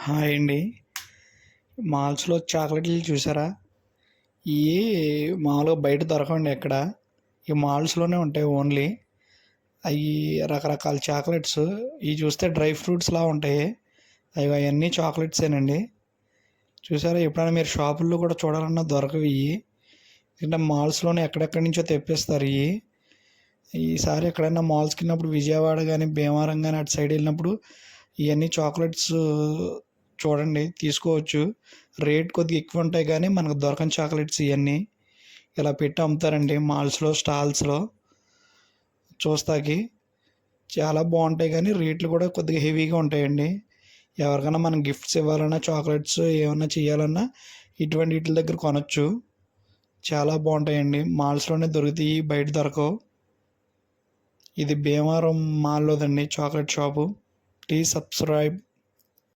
Hi అండి. మాల్స్‌లో చాక్లెట్లు చూసారా? ఇయి మామూలుగా బయట దొరకవండి ఎక్కడ. ఈ మాల్స్‌లోనే ఉంటాయి ఓన్లీ. అయి రకరకాల చాక్లెట్స్. ఇయి చూస్తే డ్రై ఫ్రూట్స్‌లా ఉంటాయి. అయన్నీ చాక్లెట్సేనండి. చూసారా? ఎప్పుడైనా మీరు షాపుల్లో కూడా చూడాలన్నా దొరకవియి. ఎందుకంటే మాల్స్‌లోనే ఎక్కడెక్కడి నుంచో తెప్పిస్తారియి. ఈసారి ఎక్కడైనా మాల్స్‌కెళ్ళినప్పుడు విజయవాడ గానీ, భీమవరం గానీ అటు సైడ్ వెళ్ళినప్పుడు ఇయన్నీ చాక్లెట్స్ చూడండి, తీసుకోవచ్చు. రేట్ కొద్దిగా ఎక్కువ ఉంటాయి కానీ మనకు దొరకని చాక్లెట్స్ ఇవన్నీ ఇలా పెట్టి అమ్ముతారండి మాల్స్లో, స్టాల్స్లో. చూస్తాకి చాలా బాగుంటాయి కానీ రేట్లు కూడా కొద్దిగా హెవీగా ఉంటాయండి. ఎవరికైనా మనం గిఫ్ట్స్ ఇవ్వాలన్నా, చాక్లెట్స్ ఏమన్నా చేయాలన్నా ఇటువంటి వీటి దగ్గర కొనొచ్చు. చాలా బాగుంటాయండి. మాల్స్లోనే దొరుకుతాయి, బయట దొరకవు. ఇది భీమవరం మాల్లోదండి చాక్లెట్ షాపు. Please subscribe.